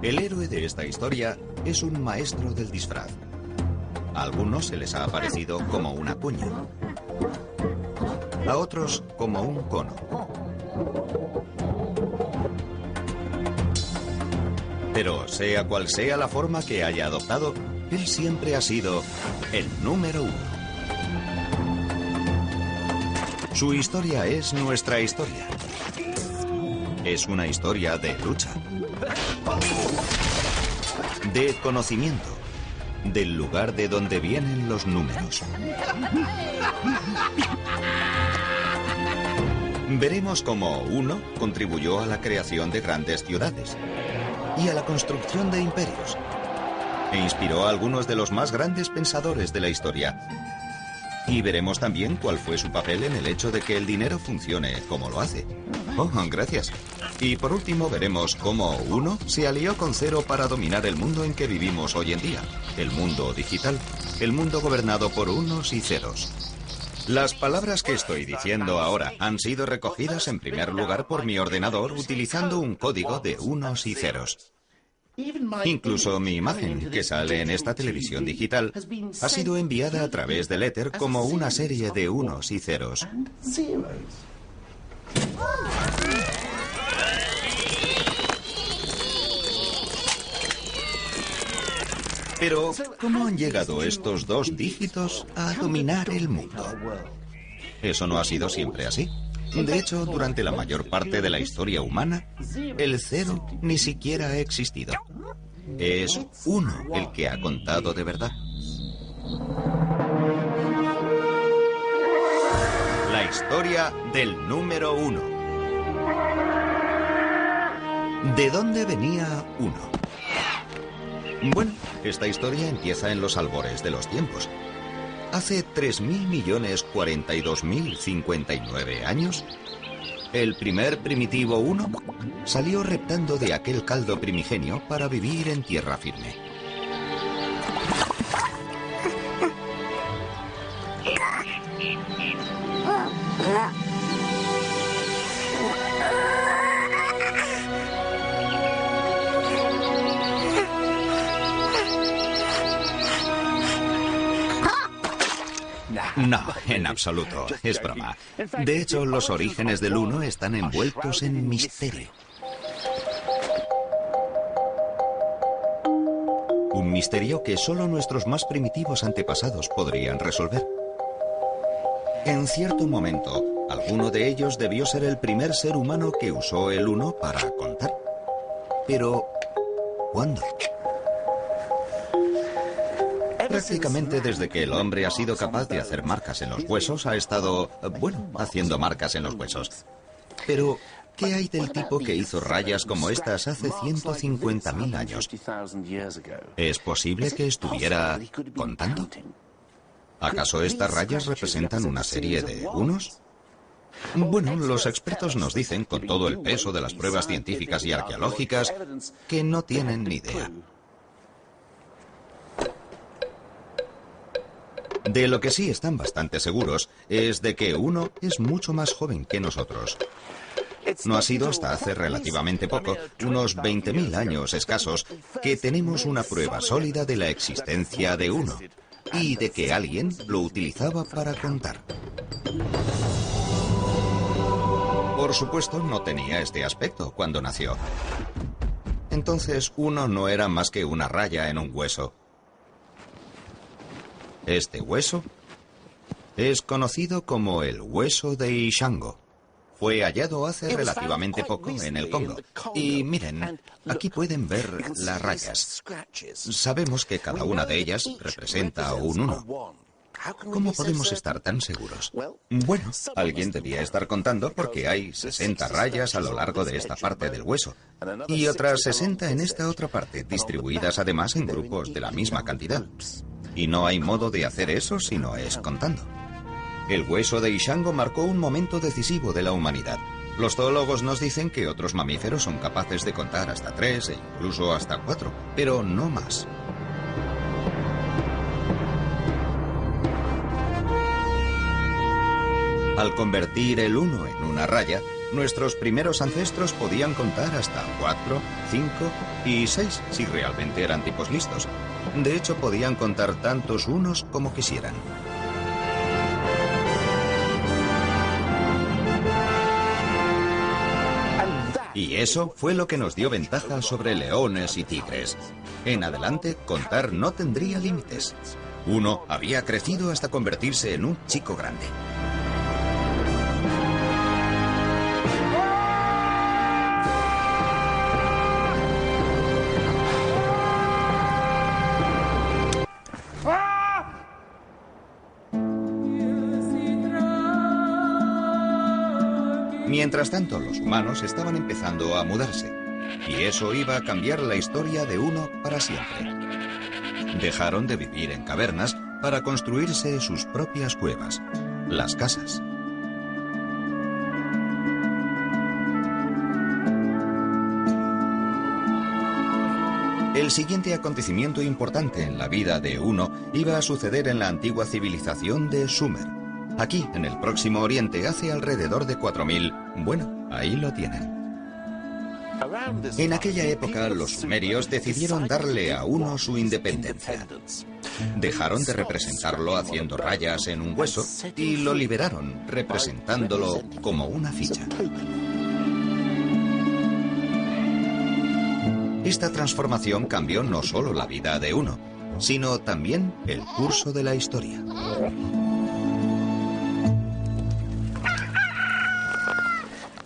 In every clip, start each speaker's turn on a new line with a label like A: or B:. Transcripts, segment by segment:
A: El héroe de esta historia es un maestro del disfraz. A algunos se les ha aparecido como una cuña, a otros como un cono. Pero sea cual sea la forma que haya adoptado, él siempre ha sido el número uno. Su historia es nuestra historia. Es una historia de lucha, de conocimiento, del lugar de donde vienen los números. Veremos cómo uno contribuyó a la creación de grandes ciudades y a la construcción de imperios, e inspiró a algunos de los más grandes pensadores de la historia. Y veremos también cuál fue su papel en el hecho de que el dinero funcione como lo hace. Oh, gracias. Y por último veremos cómo uno se alió con cero para dominar el mundo en que vivimos hoy en día. El mundo digital. El mundo gobernado por unos y ceros. Las palabras que estoy diciendo ahora han sido recogidas en primer lugar por mi ordenador utilizando un código de unos y ceros. Incluso mi imagen, que sale en esta televisión digital, ha sido enviada a través del éter como una serie de unos y ceros. Pero, ¿cómo han llegado estos dos dígitos a dominar el mundo? Eso no ha sido siempre así. De hecho, durante la mayor parte de la historia humana, el cero ni siquiera ha existido. Es uno el que ha contado de verdad. La historia del número uno. ¿De dónde venía uno? Bueno, esta historia empieza en los albores de los tiempos. Hace 3.042.059 años, el primer primitivo uno salió reptando de aquel caldo primigenio para vivir en tierra firme. No, en absoluto, es broma. De hecho, los orígenes del uno están envueltos en misterio. Un misterio que solo nuestros más primitivos antepasados podrían resolver. En cierto momento, alguno de ellos debió ser el primer ser humano que usó el uno para contar. Pero, ¿cuándo? Prácticamente desde que el hombre ha sido capaz de hacer marcas en los huesos, ha estado, haciendo marcas en los huesos. Pero, ¿qué hay del tipo que hizo rayas como estas hace 150.000 años? ¿Es posible que estuviera contando? ¿Acaso estas rayas representan una serie de unos? Bueno, los expertos nos dicen, con todo el peso de las pruebas científicas y arqueológicas, que no tienen ni idea. De lo que sí están bastante seguros es de que uno es mucho más joven que nosotros. No ha sido hasta hace relativamente poco, unos 20.000 años escasos, que tenemos una prueba sólida de la existencia de uno y de que alguien lo utilizaba para contar. Por supuesto, no tenía este aspecto cuando nació. Entonces, uno no era más que una raya en un hueso. Este hueso es conocido como el hueso de Ishango. Fue hallado hace relativamente poco en el Congo. Y miren, aquí pueden ver las rayas. Sabemos que cada una de ellas representa un uno. ¿Cómo podemos estar tan seguros? Bueno, alguien debía estar contando porque hay 60 rayas a lo largo de esta parte del hueso y otras 60 en esta otra parte, distribuidas además en grupos de la misma cantidad. Y no hay modo de hacer eso si no es contando. El hueso de Ishango marcó un momento decisivo de la humanidad. Los zoólogos nos dicen que otros mamíferos son capaces de contar hasta 3 e incluso hasta 4, pero no más. Al convertir el 1 en una raya, Nuestros primeros ancestros podían contar hasta 4, 5 y 6 si realmente eran tipos listos. De hecho, podían contar tantos unos como quisieran. Y eso fue lo que nos dio ventaja sobre leones y tigres. En adelante, contar no tendría límites. Uno había crecido hasta convertirse en un chico grande. Mientras tanto, los humanos estaban empezando a mudarse, y eso iba a cambiar la historia de uno para siempre. Dejaron de vivir en cavernas para construirse sus propias cuevas, las casas. El siguiente acontecimiento importante en la vida de Uno iba a suceder en la antigua civilización de Sumer. Aquí, en el Próximo Oriente, hace alrededor de 4000. Bueno, ahí lo tienen. En aquella época, los sumerios decidieron darle a Uno su independencia. Dejaron de representarlo haciendo rayas en un hueso y lo liberaron, representándolo como una ficha. Esta transformación cambió no solo la vida de Uno, sino también el curso de la historia.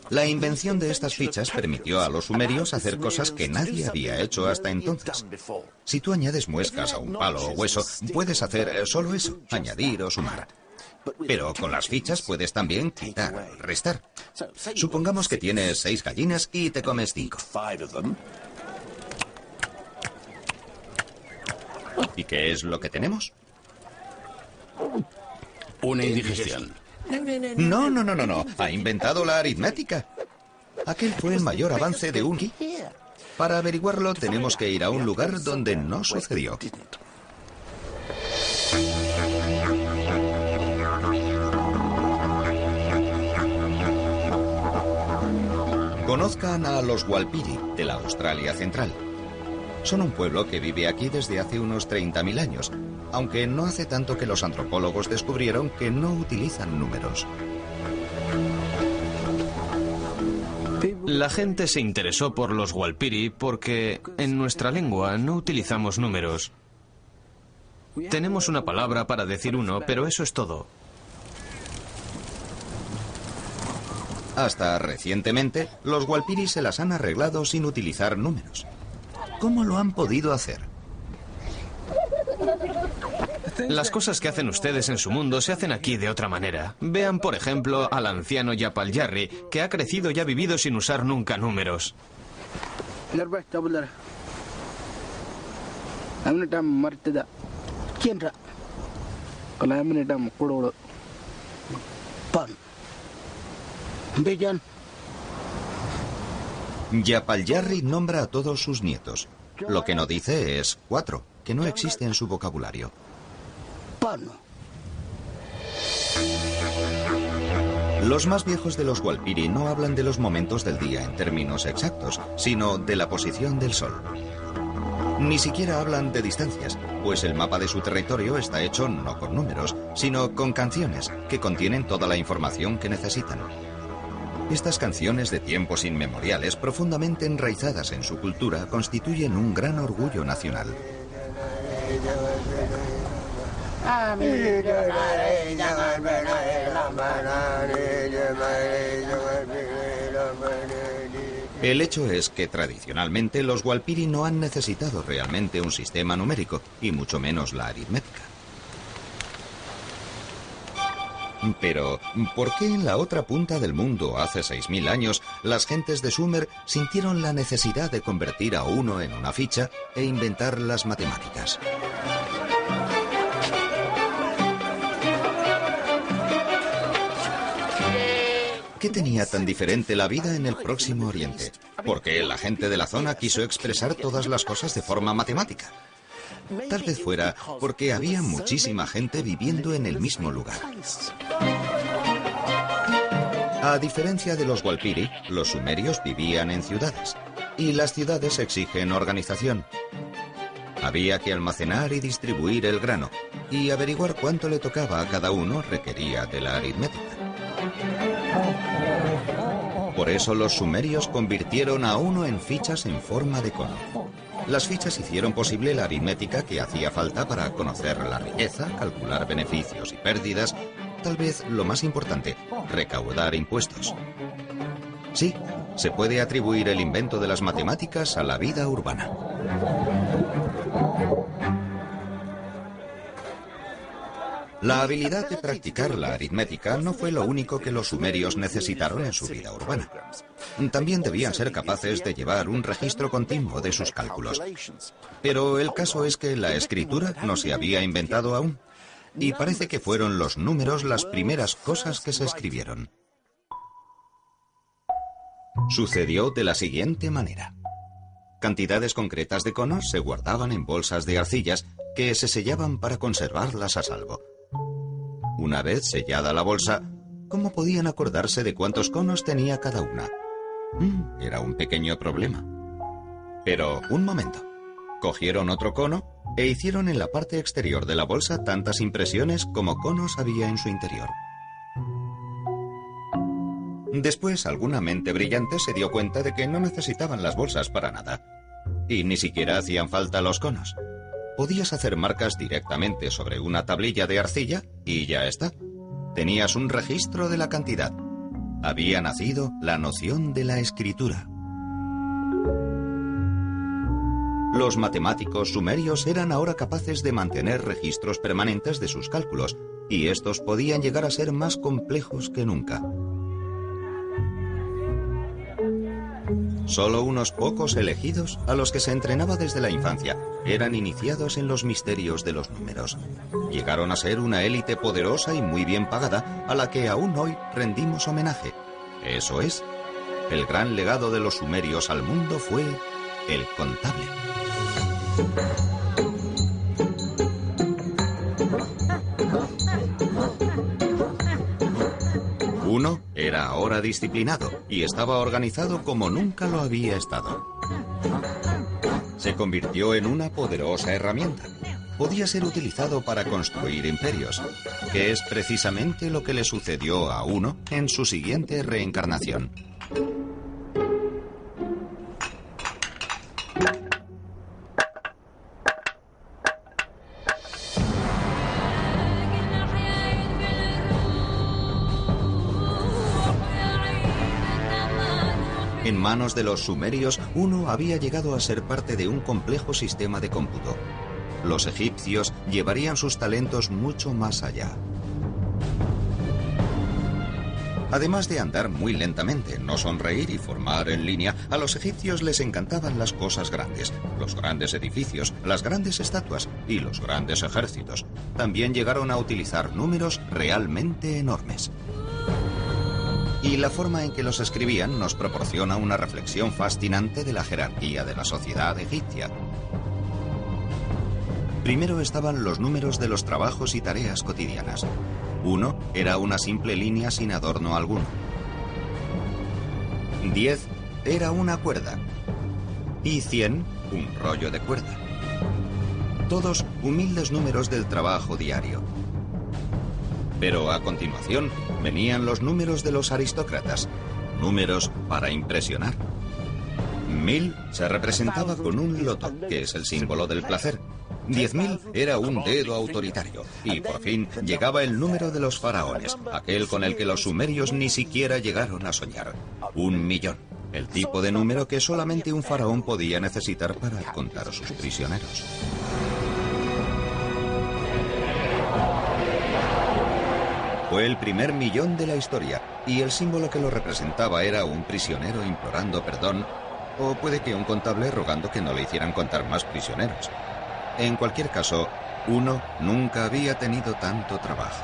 A: La invención de estas fichas permitió a los sumerios hacer cosas que nadie había hecho hasta entonces. Si tú añades muescas a un palo o hueso, puedes hacer solo eso, añadir o sumar. Pero con las fichas puedes también quitar o restar. Supongamos que tienes 6 gallinas y te comes 5. ¿Y qué es lo que tenemos?
B: Una indigestión.
A: No. Ha inventado la aritmética. Aquel fue el mayor avance de Uno. Para averiguarlo tenemos que ir a un lugar donde no sucedió. Conozcan a los Walpiri de la Australia Central. Son un pueblo que vive aquí desde hace unos 30.000 años, aunque no hace tanto que los antropólogos descubrieron que no utilizan números.
C: La gente se interesó por los Walpiri porque en nuestra lengua no utilizamos números. Tenemos una palabra para decir uno, pero eso es todo.
A: Hasta recientemente, los Walpiri se las han arreglado sin utilizar números. ¿Cómo lo han podido hacer?
C: Las cosas que hacen ustedes en su mundo se hacen aquí de otra manera. Vean, por ejemplo, al anciano Yapal Jarri, que ha crecido y ha vivido sin usar nunca números.
A: Yapal Jarri nombra a todos sus nietos. Lo que no dice es 4, que no existe en su vocabulario. Los más viejos de los Walpiri no hablan de los momentos del día en términos exactos, sino de la posición del sol. Ni siquiera hablan de distancias, pues el mapa de su territorio está hecho no con números, sino con canciones que contienen toda la información que necesitan. Estas canciones de tiempos inmemoriales, profundamente enraizadas en su cultura, constituyen un gran orgullo nacional. El hecho es que tradicionalmente los Walpiri no han necesitado realmente un sistema numérico, y mucho menos la aritmética. Pero, ¿por qué en la otra punta del mundo, hace 6000 años, las gentes de Sumer sintieron la necesidad de convertir a uno en una ficha e inventar las matemáticas? ¿Qué tenía tan diferente la vida en el Próximo Oriente? ¿Por qué la gente de la zona quiso expresar todas las cosas de forma matemática? Tal vez fuera porque había muchísima gente viviendo en el mismo lugar. A diferencia de los Walpiri, los sumerios vivían en ciudades, y las ciudades exigen organización. Había que almacenar y distribuir el grano, y averiguar cuánto le tocaba a cada uno requería de la aritmética. Por eso los sumerios convirtieron a uno en fichas en forma de cono. Las fichas hicieron posible la aritmética que hacía falta para conocer la riqueza, calcular beneficios y pérdidas, tal vez lo más importante, recaudar impuestos. Sí, se puede atribuir el invento de las matemáticas a la vida urbana. La habilidad de practicar la aritmética no fue lo único que los sumerios necesitaron en su vida urbana. También debían ser capaces de llevar un registro continuo de sus cálculos. Pero el caso es que la escritura no se había inventado aún, y parece que fueron los números las primeras cosas que se escribieron. Sucedió de la siguiente manera. Cantidades concretas de conos se guardaban en bolsas de arcillas que se sellaban para conservarlas a salvo. Una vez sellada la bolsa, ¿cómo podían acordarse de cuántos conos tenía cada una? Era un pequeño problema. Pero, un momento. Cogieron otro cono e hicieron en la parte exterior de la bolsa tantas impresiones como conos había en su interior. Después, alguna mente brillante se dio cuenta de que no necesitaban las bolsas para nada. Y ni siquiera hacían falta los conos. Podías hacer marcas directamente sobre una tablilla de arcilla y ya está. Tenías un registro de la cantidad. Había nacido la noción de la escritura. Los matemáticos sumerios eran ahora capaces de mantener registros permanentes de sus cálculos, y estos podían llegar a ser más complejos que nunca. Solo unos pocos elegidos, a los que se entrenaba desde la infancia, eran iniciados en los misterios de los números. Llegaron a ser una élite poderosa y muy bien pagada, a la que aún hoy rendimos homenaje. Eso es, el gran legado de los sumerios al mundo fue el contable. Uno era ahora disciplinado y estaba organizado como nunca lo había estado. Se convirtió en una poderosa herramienta. Podía ser utilizado para construir imperios, que es precisamente lo que le sucedió a Uno en su siguiente reencarnación. En manos de los sumerios, Uno había llegado a ser parte de un complejo sistema de cómputo. Los egipcios llevarían sus talentos mucho más allá. Además de andar muy lentamente, no sonreír y formar en línea, a los egipcios les encantaban las cosas grandes, los grandes edificios, las grandes estatuas y los grandes ejércitos. También llegaron a utilizar números realmente enormes. Y la forma en que los escribían nos proporciona una reflexión fascinante de la jerarquía de la sociedad egipcia. Primero estaban los números de los trabajos y tareas cotidianas. 1 era una simple línea sin adorno alguno. 10 era una cuerda. Y 100, un rollo de cuerda. Todos humildes números del trabajo diario. Pero a continuación venían los números de los aristócratas, números para impresionar. 1000 se representaba con un loto, que es el símbolo del placer. 10.000 era un dedo autoritario. Y por fin llegaba el número de los faraones, aquel con el que los sumerios ni siquiera llegaron a soñar. 1.000.000, el tipo de número que solamente un faraón podía necesitar para contar a sus prisioneros. Fue el primer millón de la historia, y el símbolo que lo representaba era un prisionero implorando perdón, o puede que un contable rogando que no le hicieran contar más prisioneros. En cualquier caso, Uno nunca había tenido tanto trabajo.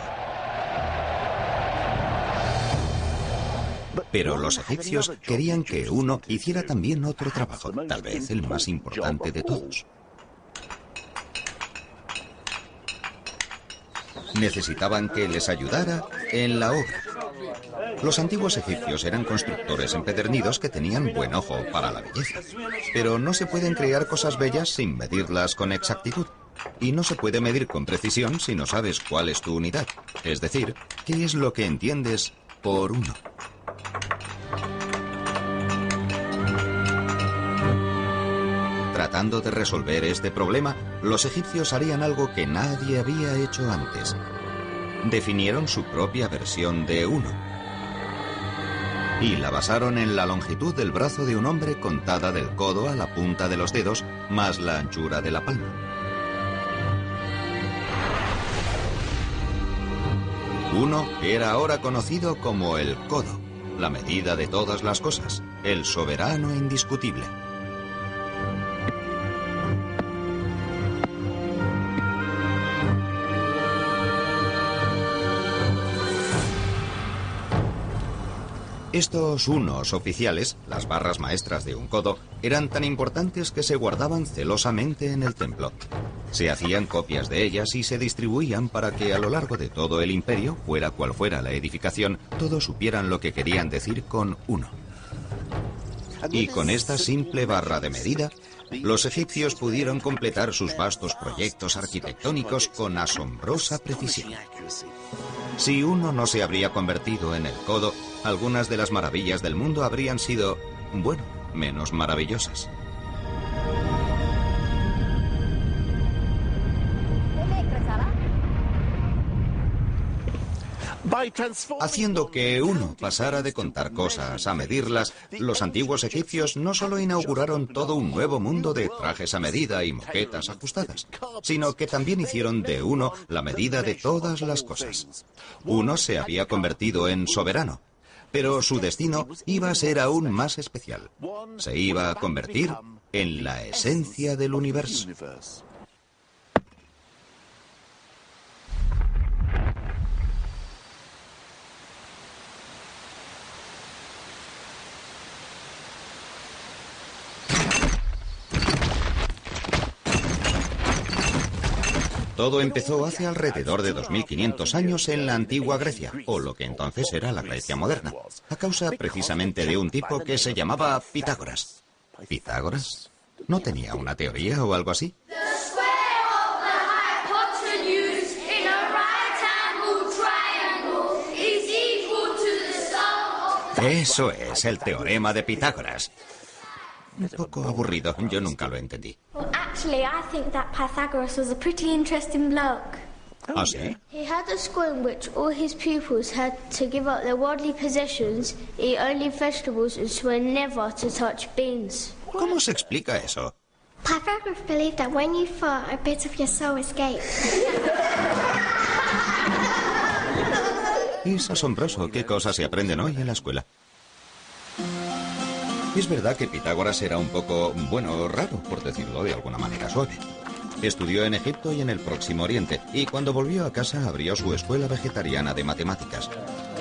A: Pero los egipcios querían que Uno hiciera también otro trabajo, tal vez el más importante de todos. Necesitaban que les ayudara en la obra. Los antiguos egipcios eran constructores empedernidos que tenían buen ojo para la belleza. Pero no se pueden crear cosas bellas sin medirlas con exactitud. Y no se puede medir con precisión si no sabes cuál es tu unidad. Es decir, qué es lo que entiendes por uno. Tratando de resolver este problema, los egipcios harían algo que nadie había hecho antes. Definieron su propia versión de uno. Y la basaron en la longitud del brazo de un hombre contada del codo a la punta de los dedos, más la anchura de la palma. Uno era ahora conocido como el codo, la medida de todas las cosas, el soberano indiscutible. Estos unos oficiales, las barras maestras de un codo, eran tan importantes que se guardaban celosamente en el templo. Se hacían copias de ellas y se distribuían para que a lo largo de todo el imperio, fuera cual fuera la edificación, todos supieran lo que querían decir con uno. Y con esta simple barra de medida, los egipcios pudieron completar sus vastos proyectos arquitectónicos con asombrosa precisión. Si uno no se habría convertido en el codo, algunas de las maravillas del mundo habrían sido, bueno, menos maravillosas. Haciendo que uno pasara de contar cosas a medirlas, los antiguos egipcios no solo inauguraron todo un nuevo mundo de trajes a medida y moquetas ajustadas, sino que también hicieron de uno la medida de todas las cosas. Uno se había convertido en soberano, pero su destino iba a ser aún más especial. Se iba a convertir en la esencia del universo. Todo empezó hace alrededor de 2500 años en la antigua Grecia, o lo que entonces era la Grecia moderna, a causa precisamente de un tipo que se llamaba Pitágoras. ¿Pitágoras? ¿No tenía una teoría o algo así? Eso es el teorema de Pitágoras. Un poco aburrido, yo nunca lo entendí.
B: Actually, I think that Pythagoras was a pretty interesting bloke.
A: ¿Ah, sí?
B: He had a school in which all his pupils had to give up their worldly possessions, eat only vegetables, and swear never to touch beans.
A: ¿Cómo se explica eso?
B: Pythagoras believed that when you fart, a bit of your soul escapes.
A: Es asombroso qué cosas se aprenden hoy en la escuela. Es verdad que Pitágoras era un poco, bueno, raro, por decirlo de alguna manera suave. Estudió en Egipto y en el Próximo Oriente, y cuando volvió a casa abrió su escuela vegetariana de matemáticas.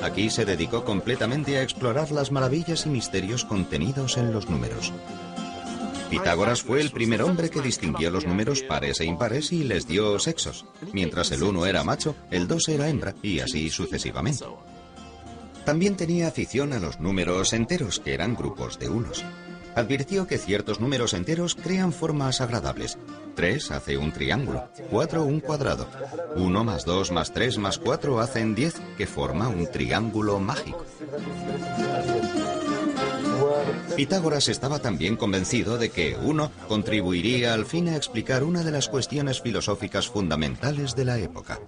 A: Aquí se dedicó completamente a explorar las maravillas y misterios contenidos en los números. Pitágoras fue el primer hombre que distinguió los números pares e impares y les dio sexos. Mientras el 1 era macho, el 2 era hembra, y así sucesivamente. También tenía afición a los números enteros, que eran grupos de unos. Advirtió que ciertos números enteros crean formas agradables. 3 hace un triángulo, 4 un cuadrado. 1 más 2 más 3 más 4 hacen 10, que forma un triángulo mágico. Pitágoras estaba también convencido de que 1 contribuiría al fin a explicar una de las cuestiones filosóficas fundamentales de la época.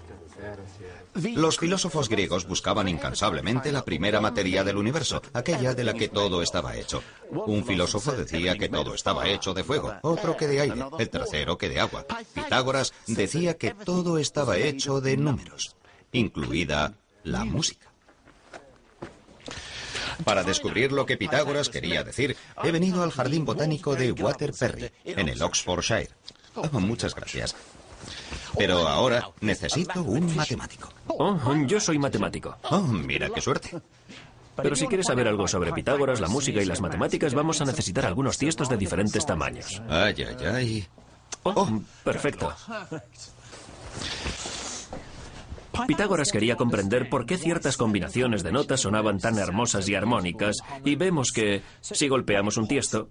A: Los filósofos griegos buscaban incansablemente la primera materia del universo, aquella de la que todo estaba hecho. Un filósofo decía que todo estaba hecho de fuego, otro que de aire, el tercero que de agua. Pitágoras decía que todo estaba hecho de números, incluida la música. Para descubrir lo que Pitágoras quería decir, he venido al Jardín Botánico de Waterperry, en el Oxfordshire. Oh, muchas gracias. Pero ahora necesito un matemático.
D: Oh, yo soy matemático.
A: Oh, mira qué suerte.
D: Pero si quieres saber algo sobre Pitágoras, la música y las matemáticas, vamos a necesitar algunos tiestos de diferentes tamaños.
A: Ay, ay, ay.
D: Oh, perfecto. Pitágoras quería comprender por qué ciertas combinaciones de notas sonaban tan hermosas y armónicas, y vemos que si golpeamos un tiesto,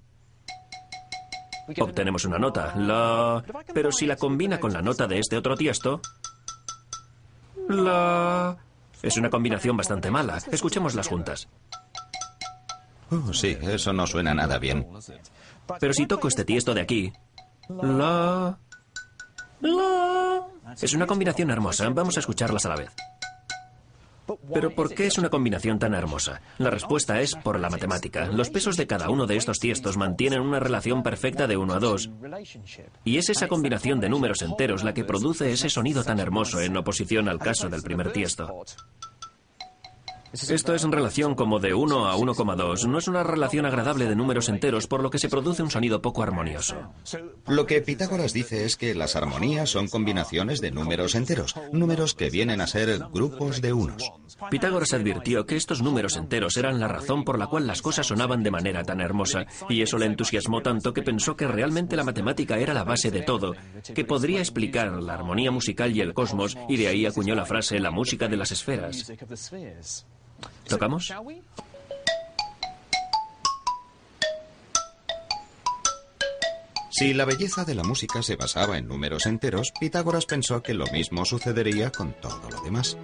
D: obtenemos una nota, la... Pero si la combina con la nota de este otro tiesto, la... Es una combinación bastante mala. Escuchémoslas juntas.
A: Sí, eso no suena nada bien.
D: Pero si toco este tiesto de aquí, la... Es una combinación hermosa. Vamos a escucharlas a la vez. Pero ¿por qué es una combinación tan hermosa? La respuesta es por la matemática. Los pesos de cada uno de estos tiestos mantienen una relación perfecta de 1 a 2. Y es esa combinación de números enteros la que produce ese sonido tan hermoso en oposición al caso del primer tiesto. Esto es en relación como de 1 a 1,2. No es una relación agradable de números enteros, por lo que se produce un sonido poco armonioso.
A: Lo que Pitágoras dice es que las armonías son combinaciones de números enteros, números que vienen a ser grupos de unos.
D: Pitágoras advirtió que estos números enteros eran la razón por la cual las cosas sonaban de manera tan hermosa, y eso le entusiasmó tanto que pensó que realmente la matemática era la base de todo, que podría explicar la armonía musical y el cosmos, y de ahí acuñó la frase la música de las esferas. ¿Tocamos?
A: Si la belleza de la música se basaba en números enteros, Pitágoras pensó que lo mismo sucedería con todo lo demás.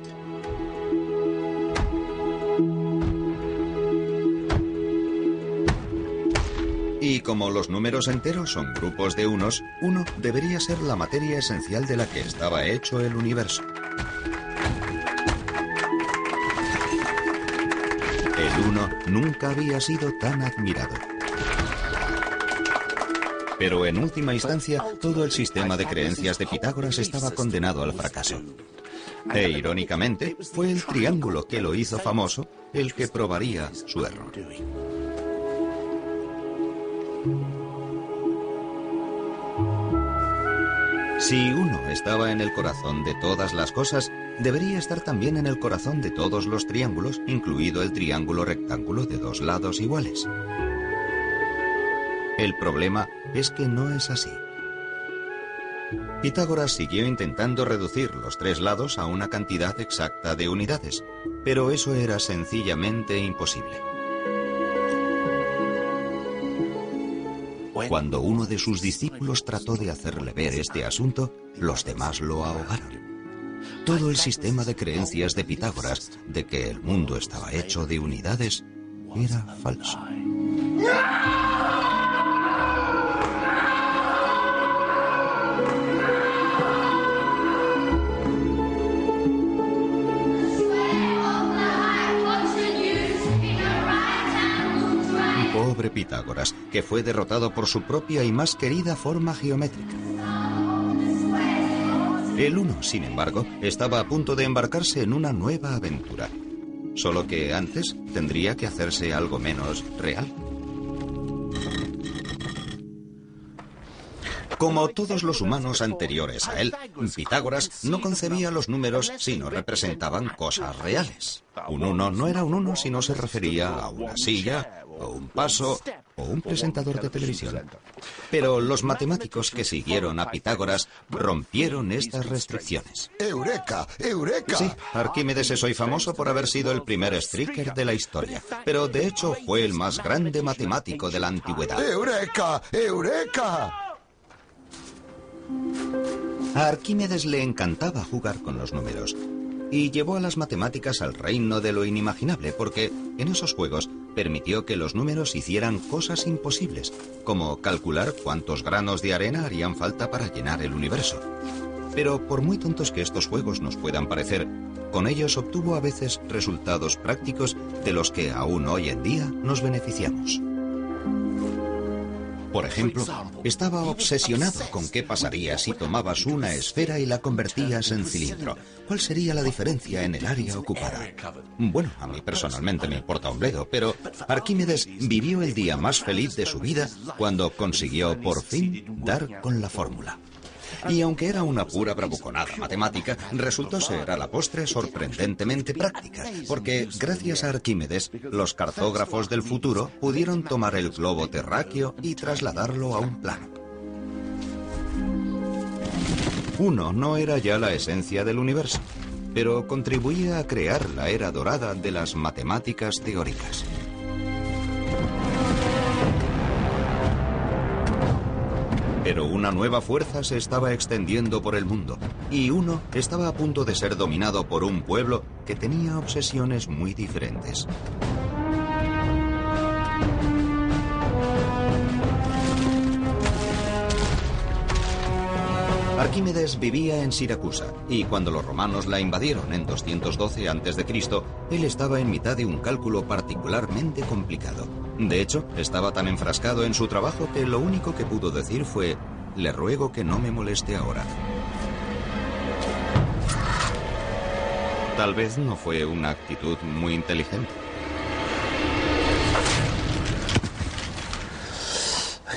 A: Y como los números enteros son grupos de unos, uno debería ser la materia esencial de la que estaba hecho el universo. El uno nunca había sido tan admirado. Pero en última instancia, todo el sistema de creencias de Pitágoras estaba condenado al fracaso. E irónicamente, fue el triángulo que lo hizo famoso el que probaría su error. Si uno estaba en el corazón de todas las cosas, debería estar también en el corazón de todos los triángulos, incluido el triángulo rectángulo de 2 lados iguales. El problema es que no es así. Pitágoras siguió intentando reducir los 3 lados a una cantidad exacta de unidades, pero eso era sencillamente imposible. Cuando uno de sus discípulos trató de hacerle ver este asunto, los demás lo ahogaron. Todo el sistema de creencias de Pitágoras de que el mundo estaba hecho de unidades era falso. Pobre Pitágoras, que fue derrotado por su propia y más querida forma geométrica. El uno, sin embargo, estaba a punto de embarcarse en una nueva aventura. Solo que antes tendría que hacerse algo menos real. Como todos los humanos anteriores a él, Pitágoras no concebía los números si no representaban cosas reales. Un 1 no era un 1 si no se refería a una silla, o un paso, o un presentador de televisión. Pero los matemáticos que siguieron a Pitágoras rompieron estas restricciones.
E: ¡Eureka! ¡Eureka!
A: Sí, Arquímedes es hoy famoso por haber sido el primer streaker de la historia, pero de hecho fue el más grande matemático de la antigüedad.
E: ¡Eureka! ¡Eureka!
A: A Arquímedes le encantaba jugar con los números y llevó a las matemáticas al reino de lo inimaginable porque en esos juegos permitió que los números hicieran cosas imposibles, como calcular cuántos granos de arena harían falta para llenar el universo. Pero por muy tontos que estos juegos nos puedan parecer, con ellos obtuvo a veces resultados prácticos de los que aún hoy en día nos beneficiamos. Por ejemplo, estaba obsesionado con qué pasaría si tomabas una esfera y la convertías en cilindro. ¿Cuál sería la diferencia en el área ocupada? Bueno, a mí personalmente me importa un bledo, pero Arquímedes vivió el día más feliz de su vida cuando consiguió por fin dar con la fórmula. Y aunque era una pura bravuconada matemática, resultó ser a la postre sorprendentemente práctica, porque gracias a Arquímedes, los cartógrafos del futuro pudieron tomar el globo terráqueo y trasladarlo a un plano. 1 no era ya la esencia del universo. pero contribuía a crear la era dorada de las matemáticas teóricas. Pero una nueva fuerza se estaba extendiendo por el mundo, y uno estaba a punto de ser dominado por un pueblo que tenía obsesiones muy diferentes. Arquímedes vivía en Siracusa, y cuando los romanos la invadieron en 212 a.C., él estaba en mitad de un cálculo particularmente complicado. De hecho, estaba tan enfrascado en su trabajo que lo único que pudo decir fue: «Le ruego que no me moleste ahora». Tal vez no fue una actitud muy inteligente.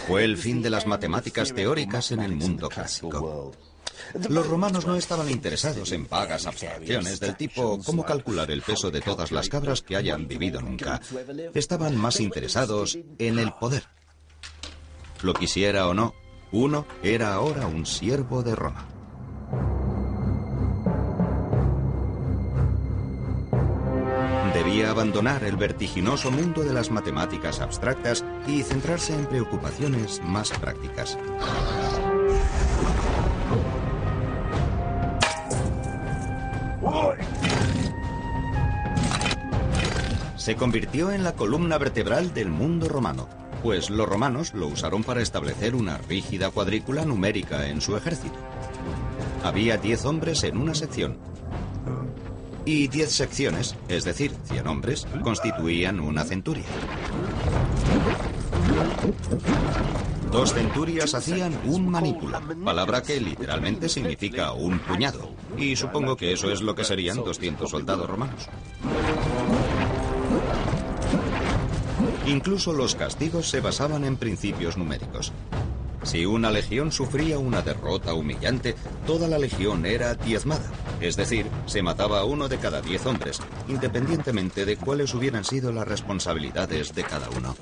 A: Fue el fin de las matemáticas teóricas en el mundo clásico. Los romanos no estaban interesados en vagas abstracciones del tipo cómo calcular el peso de todas las cabras que hayan vivido nunca. Estaban más interesados en el poder. Lo quisiera o no, uno era ahora un siervo de Roma. Debía abandonar el vertiginoso mundo de las matemáticas abstractas y centrarse en preocupaciones más prácticas. Se convirtió en la columna vertebral del mundo romano, pues los romanos lo usaron para establecer una rígida cuadrícula numérica en su ejército. Había 10 hombres en una sección. Y 10 secciones, es decir, 100 hombres, constituían una centuria. 2 centurias hacían un manípulo, palabra que literalmente significa un puñado. Y supongo que eso es lo que serían 200 soldados romanos. Incluso los castigos se basaban en principios numéricos. Si una legión sufría una derrota humillante, toda la legión era diezmada. Es decir, se mataba a 1 de cada 10 hombres, independientemente de cuáles hubieran sido las responsabilidades de cada uno.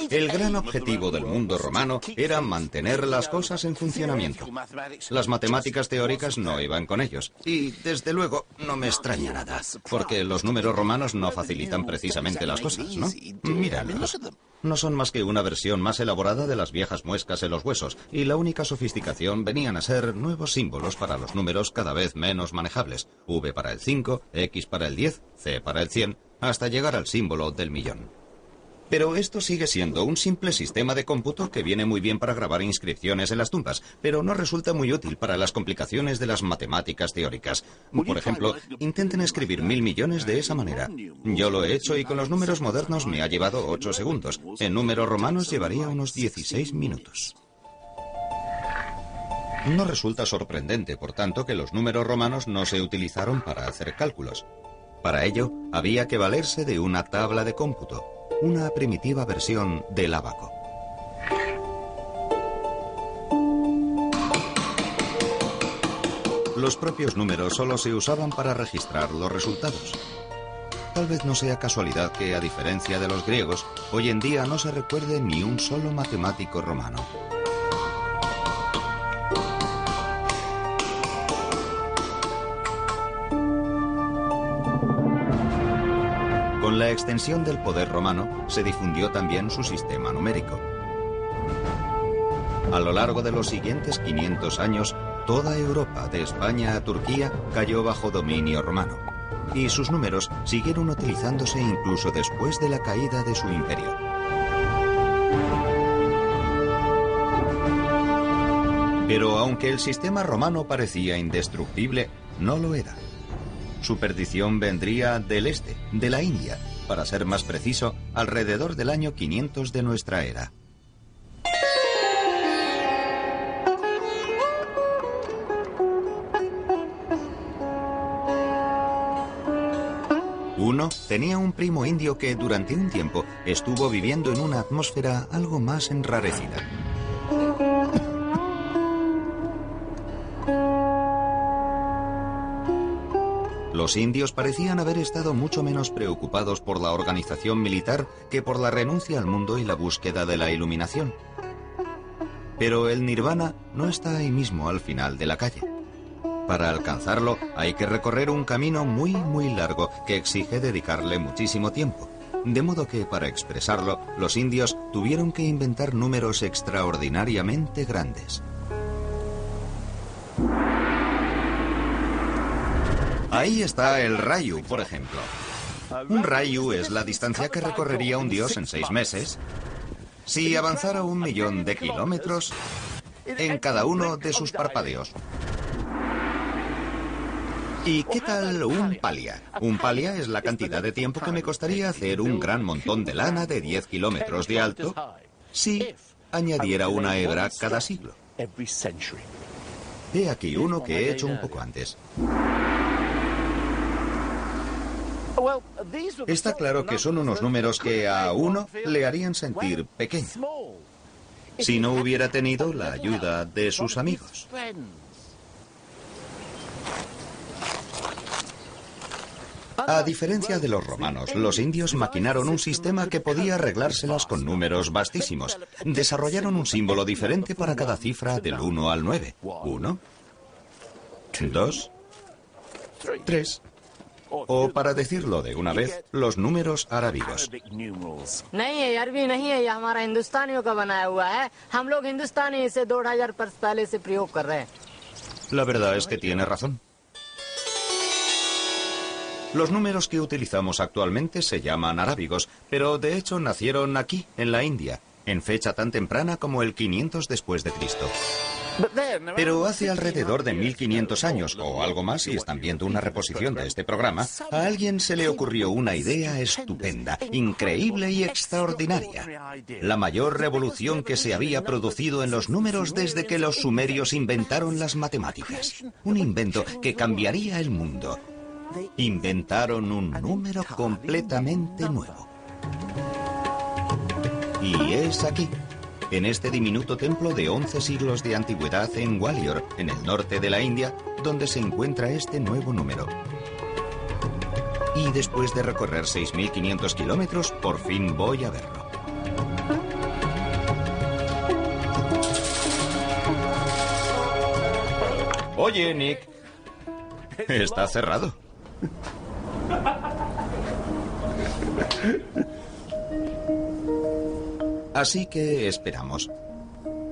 A: El gran objetivo del mundo romano era mantener las cosas en funcionamiento. Las matemáticas teóricas no iban con ellos. Y, desde luego, no me extraña nada, porque los números romanos no facilitan precisamente las cosas, ¿no? Míralos. No son más que una versión más elaborada de las viejas muescas en los huesos, y la única sofisticación venían a ser nuevos símbolos para los números cada vez menos manejables. V para el 5, X para el 10, C para el 100, hasta llegar al símbolo del millón. Pero esto sigue siendo un simple sistema de cómputo que viene muy bien para grabar inscripciones en las tumbas, pero no resulta muy útil para las complicaciones de las matemáticas teóricas. Por ejemplo, intenten escribir 1000 millones de esa manera. Yo lo he hecho y con los números modernos me ha llevado 8 segundos. En números romanos llevaría unos 16 minutos. No resulta sorprendente, por tanto, que los números romanos no se utilizaron para hacer cálculos. Para ello, había que valerse de una tabla de cómputo, una primitiva versión del ábaco. Los propios números solo se usaban para registrar los resultados. Tal vez no sea casualidad que, a diferencia de los griegos, hoy en día no se recuerde ni un solo matemático romano. Con la extensión del poder romano, se difundió también su sistema numérico. A lo largo de los siguientes 500 años, toda Europa, de España a Turquía, cayó bajo dominio romano, y sus números siguieron utilizándose incluso después de la caída de su imperio. Pero aunque el sistema romano parecía indestructible, no lo era. Su perdición vendría del este, de la India, para ser más preciso, alrededor del año 500 de nuestra era. Uno tenía un primo indio que durante un tiempo estuvo viviendo en una atmósfera algo más enrarecida. Los indios parecían haber estado mucho menos preocupados por la organización militar que por la renuncia al mundo y la búsqueda de la iluminación. Pero el nirvana no está ahí mismo al final de la calle. Para alcanzarlo hay que recorrer un camino muy largo que exige dedicarle muchísimo tiempo. De modo que para expresarlo, los indios tuvieron que inventar números extraordinariamente grandes. Ahí está el rayu, por ejemplo. Un rayu es la distancia que recorrería un dios en 6 meses si avanzara 1.000.000 de kilómetros en cada uno de sus parpadeos. ¿Y qué tal un palia? Un palia es la cantidad de tiempo que me costaría hacer un gran montón de lana de 10 kilómetros de alto si añadiera una hebra cada siglo. He aquí uno que he hecho un poco antes. Está claro que son unos números que a uno le harían sentir pequeño si no hubiera tenido la ayuda de sus amigos. A diferencia de los romanos, los indios maquinaron un sistema que podía arreglárselas con números vastísimos. Desarrollaron un símbolo diferente para cada cifra del 1 al 9. 1, 2, 3. O, para decirlo de una vez, los números arábigos. La verdad es que tiene razón. Los números que utilizamos actualmente se llaman arábigos, pero de hecho nacieron aquí, en la India, en fecha tan temprana como el 500 después de Cristo. Pero hace alrededor de 1500 años, o algo más si están viendo una reposición de este programa, a alguien se le ocurrió una idea estupenda, increíble y extraordinaria. La mayor revolución que se había producido en los números desde que los sumerios inventaron las matemáticas. Un invento que cambiaría el mundo. Inventaron un número completamente nuevo. Y es aquí, en este diminuto templo de 11 siglos de antigüedad en Gwalior, en el norte de la India, donde se encuentra este nuevo número. Y después de recorrer 6.500 kilómetros, por fin voy a verlo. Oye, Nick, está cerrado. Así que esperamos.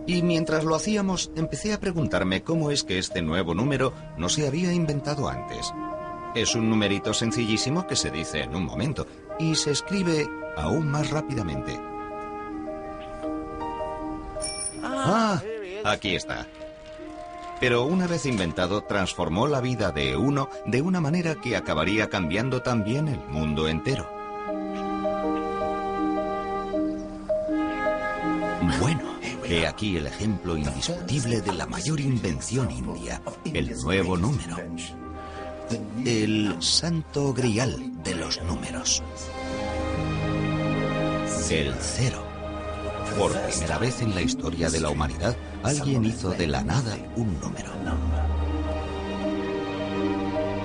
A: Y mientras lo hacíamos, empecé a preguntarme cómo es que este nuevo número no se había inventado antes. Es un numerito sencillísimo que se dice en un momento y se escribe aún más rápidamente. Ah, aquí está. Pero una vez inventado, transformó la vida de uno de una manera que acabaría cambiando también el mundo entero. Bueno, he aquí el ejemplo indiscutible de la mayor invención india, el nuevo número. El santo grial de los números. El 0. Por primera vez en la historia de la humanidad, alguien hizo de la nada un número.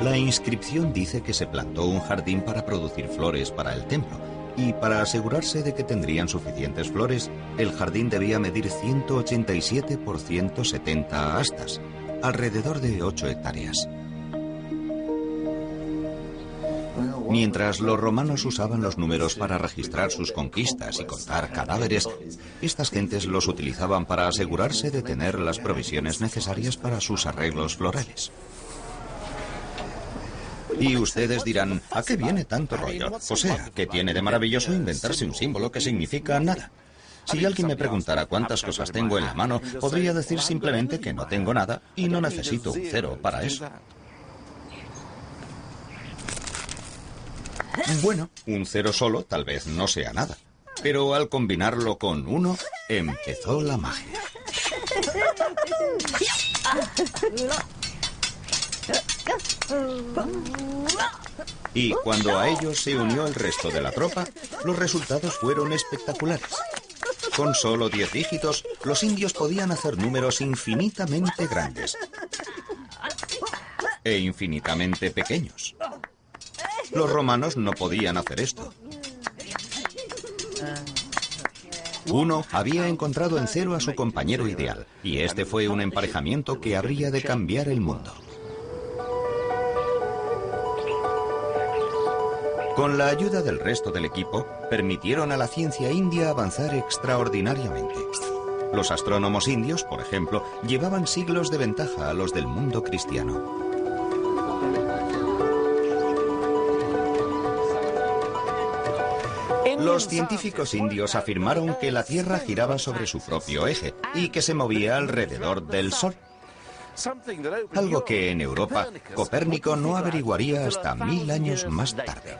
A: La inscripción dice que se plantó un jardín para producir flores para el templo, y para asegurarse de que tendrían suficientes flores, el jardín debía medir 187 por 170 astas, alrededor de 8 hectáreas. Mientras los romanos usaban los números para registrar sus conquistas y contar cadáveres, estas gentes los utilizaban para asegurarse de tener las provisiones necesarias para sus arreglos florales. Y ustedes dirán, ¿a qué viene tanto rollo? O sea, ¿qué tiene de maravilloso inventarse un símbolo que significa nada? Si alguien me preguntara cuántas cosas tengo en la mano, podría decir simplemente que no tengo nada y no necesito un 0 para eso. Bueno, un 0 solo tal vez no sea nada, pero al combinarlo con 1, empezó la magia. Y cuando a ellos se unió el resto de la tropa, los resultados fueron espectaculares. Con solo 10 dígitos, los indios podían hacer números infinitamente grandes e infinitamente pequeños. Los romanos no podían hacer esto. 1 había encontrado en 0 a su compañero ideal, y este fue un emparejamiento que habría de cambiar el mundo. Con la ayuda del resto del equipo, permitieron a la ciencia india avanzar extraordinariamente. Los astrónomos indios, por ejemplo, llevaban siglos de ventaja a los del mundo cristiano. Los científicos indios afirmaron que la Tierra giraba sobre su propio eje y que se movía alrededor del Sol. Algo que en Europa Copérnico no averiguaría hasta 1000 años más tarde.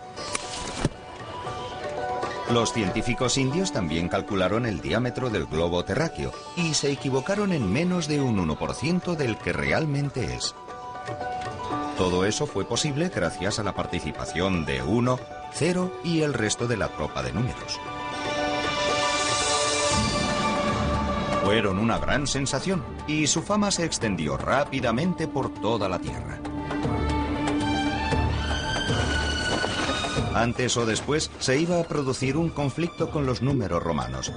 A: Los científicos indios también calcularon el diámetro del globo terráqueo y se equivocaron en menos de un 1% del que realmente es. Todo eso fue posible gracias a la participación de 1, 0 y el resto de la tropa de números. Fueron una gran sensación y su fama se extendió rápidamente por toda la Tierra. Antes o después se iba a producir un conflicto con los números romanos.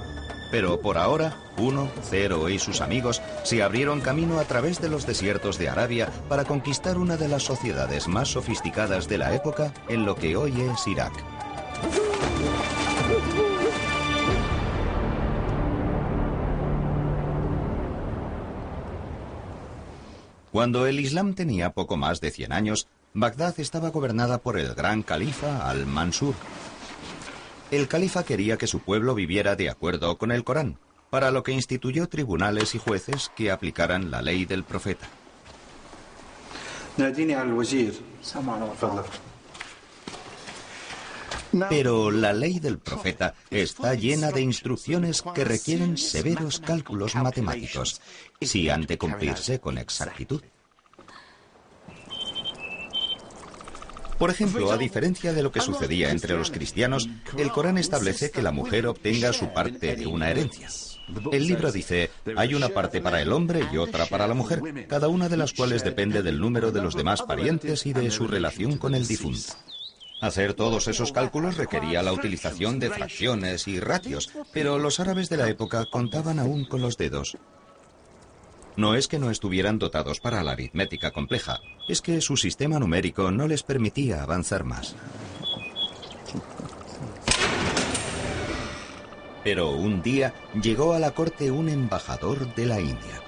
A: Pero por ahora, 1, 0 y sus amigos se abrieron camino a través de los desiertos de Arabia para conquistar una de las sociedades más sofisticadas de la época en lo que hoy es Irak. Cuando el Islam tenía poco más de 100 años, Bagdad estaba gobernada por el gran califa Al-Mansur. El califa quería que su pueblo viviera de acuerdo con el Corán, para lo que instituyó tribunales y jueces que aplicaran la ley del profeta. Pero la ley del profeta está llena de instrucciones que requieren severos cálculos matemáticos, si han de cumplirse con exactitud. Por ejemplo, a diferencia de lo que sucedía entre los cristianos, el Corán establece que la mujer obtenga su parte de una herencia. El libro dice, hay una parte para el hombre y otra para la mujer, cada una de las cuales depende del número de los demás parientes y de su relación con el difunto. Hacer todos esos cálculos requería la utilización de fracciones y ratios, pero los árabes de la época contaban aún con los dedos. No es que no estuvieran dotados para la aritmética compleja, es que su sistema numérico no les permitía avanzar más. Pero un día llegó a la corte un embajador de la India.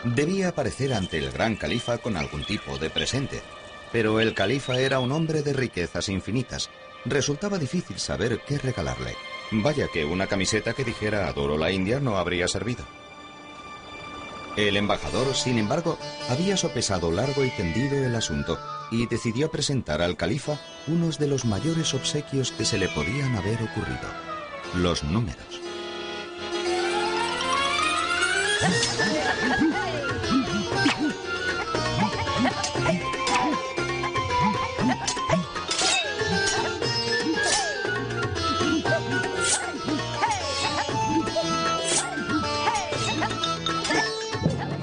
A: Debía aparecer ante el gran califa con algún tipo de presente, pero el califa era un hombre de riquezas infinitas. Resultaba difícil saber qué regalarle. Vaya que una camiseta que dijera "Adoro la India" no habría servido. El embajador, sin embargo, había sopesado largo y tendido el asunto y decidió presentar al califa unos de los mayores obsequios que se le podían haber ocurrido: los números.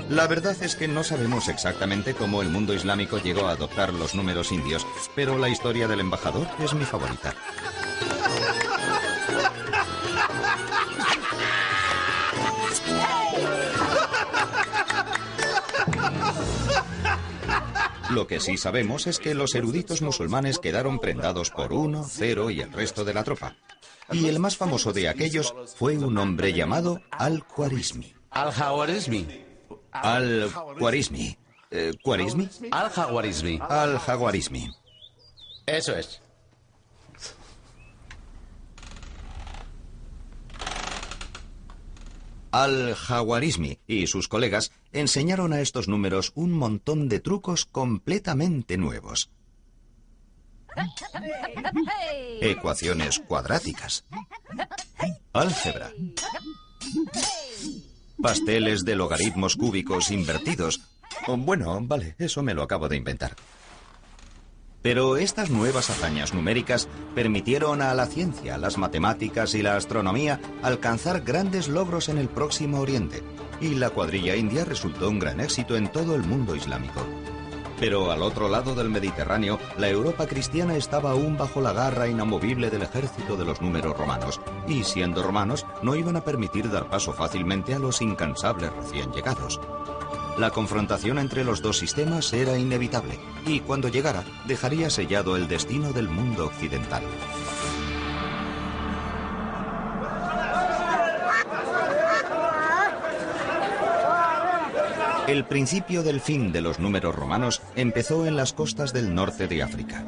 A: La verdad es que no sabemos exactamente cómo el mundo islámico llegó a adoptar los números indios, pero la historia del embajador es mi favorita. Lo que sí sabemos es que los eruditos musulmanes quedaron prendados por 1, 0 y el resto de la tropa. Y el más famoso de aquellos fue un hombre llamado Al-Khwarizmi.
F: Al-Khwarizmi.
A: Al-Khwarizmi. ¿Khwarizmi?
F: Al-Khwarizmi.
A: Al-Khwarizmi.
F: Eso es.
A: Al-Khwarizmi y sus colegas enseñaron a estos números un montón de trucos completamente nuevos. Ecuaciones cuadráticas. Álgebra. Pasteles de logaritmos cúbicos invertidos. Bueno, vale, eso me lo acabo de inventar. Pero estas nuevas hazañas numéricas permitieron a la ciencia, las matemáticas y la astronomía alcanzar grandes logros en el Próximo Oriente, y la cuadrilla india resultó un gran éxito en todo el mundo islámico. Pero al otro lado del Mediterráneo, la Europa cristiana estaba aún bajo la garra inamovible del ejército de los números romanos, y siendo romanos, no iban a permitir dar paso fácilmente a los incansables recién llegados. La confrontación entre los dos sistemas era inevitable, y cuando llegara, dejaría sellado el destino del mundo occidental. El principio del fin de los números romanos empezó en las costas del norte de África.